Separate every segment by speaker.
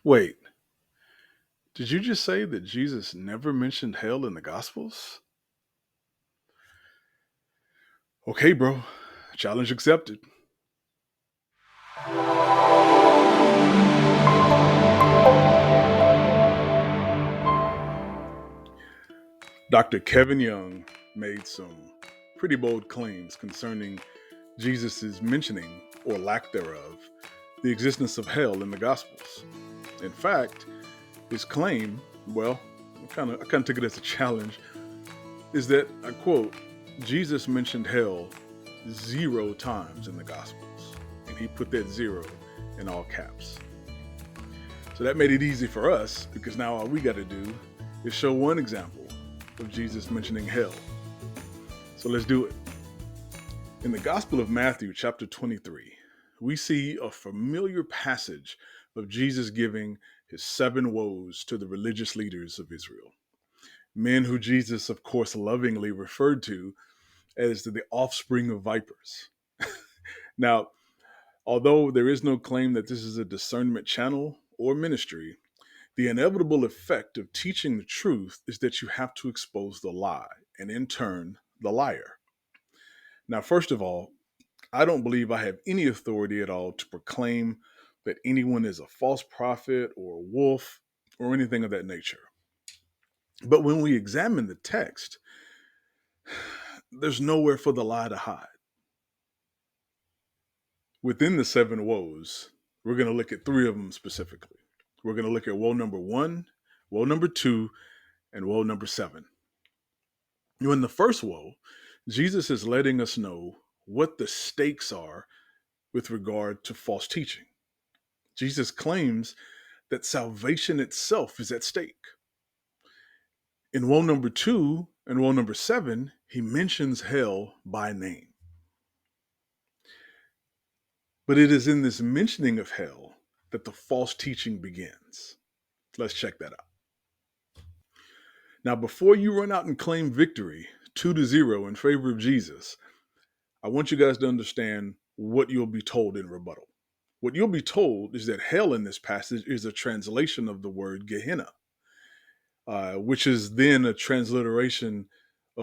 Speaker 1: Wait, did you just say that Jesus never mentioned hell in the Gospels? Okay, bro. Challenge accepted. Dr. Kevin Young made some pretty bold claims concerning Jesus' mentioning, or lack thereof, the existence of hell in the Gospels. In fact, his claim, well, I kind of took it as a challenge, is that, I quote, Jesus mentioned hell 0 times in the Gospels. And he put that zero in all caps. So that made it easy for us because now all we got to do is show one example of Jesus mentioning hell. So let's do it. In the Gospel of Matthew, chapter 23, we see a familiar passage of Jesus giving his 7 woes to the religious leaders of Israel. Men who Jesus, of course, lovingly referred to as the offspring of vipers. Now, although there is no claim that this is a discernment channel or ministry, the inevitable effect of teaching the truth is that you have to expose the lie and, in turn, the liar. Now, first of all, I don't believe I have any authority at all to proclaim that anyone is a false prophet or a wolf or anything of that nature. But when we examine the text, there's nowhere for the lie to hide. Within the 7 woes, we're going to look at 3 of them specifically. We're going to look at woe number 1, woe number 2, and woe number 7. In the first woe, Jesus is letting us know what the stakes are with regard to false teaching. Jesus claims that salvation itself is at stake. In woe number 2 and woe number 7, he mentions hell by name. But it is in this mentioning of hell that the false teaching begins. Let's check that out. Now, before you run out and claim victory 2-0 in favor of Jesus, I want you guys to understand what you'll be told in rebuttal. What you'll be told is that hell in this passage is a translation of the word Gehenna, which is then a transliteration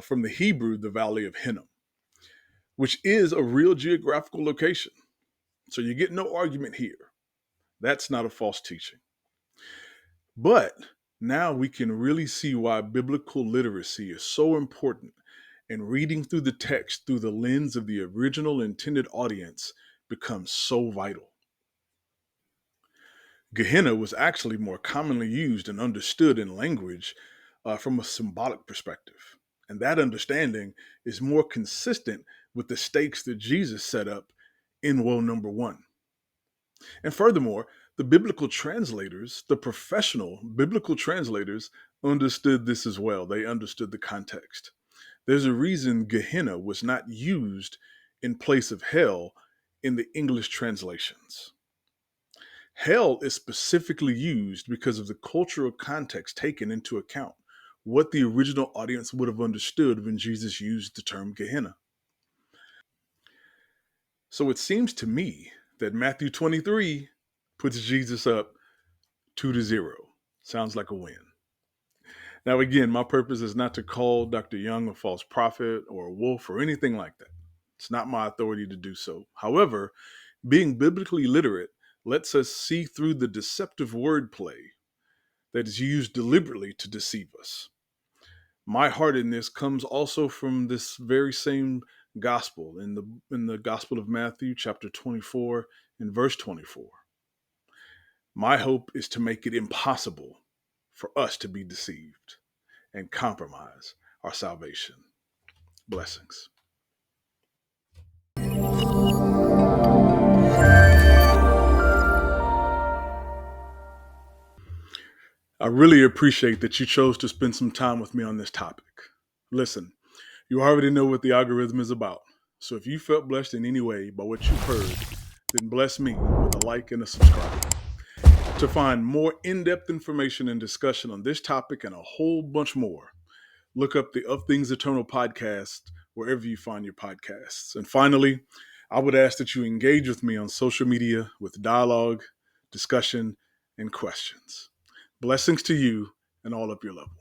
Speaker 1: from the Hebrew, the Valley of Hinnom, which is a real geographical location. So you get no argument here. That's not a false teaching. But now we can really see why biblical literacy is so important, and reading through the text through the lens of the original intended audience becomes so vital. Gehenna was actually more commonly used and understood in language from a symbolic perspective. And that understanding is more consistent with the stakes that Jesus set up in woe number 1. And furthermore, the biblical translators, the professional biblical translators, understood this as well. They understood the context. There's a reason Gehenna was not used in place of hell in the English translations. Hell is specifically used because of the cultural context taken into account, what the original audience would have understood when Jesus used the term Gehenna. So it seems to me that Matthew 23 puts Jesus up 2-0. Sounds like a win. Now, again, my purpose is not to call Dr. Young a false prophet or a wolf or anything like that. It's not my authority to do so. However, being biblically literate lets us see through the deceptive wordplay that is used deliberately to deceive us. My heart in this comes also from this very same gospel in the Gospel of Matthew, chapter 24 and verse 24. My hope is to make it impossible for us to be deceived and compromise our salvation. Blessings. I really appreciate that you chose to spend some time with me on this topic. Listen, you already know what the algorithm is about. So if you felt blessed in any way by what you've heard, then bless me with a like and a subscribe. To find more in-depth information and discussion on this topic and a whole bunch more, look up the Of Things Eternal podcast wherever you find your podcasts. And finally, I would ask that you engage with me on social media with dialogue, discussion, and questions. Blessings to you and all of your loved ones.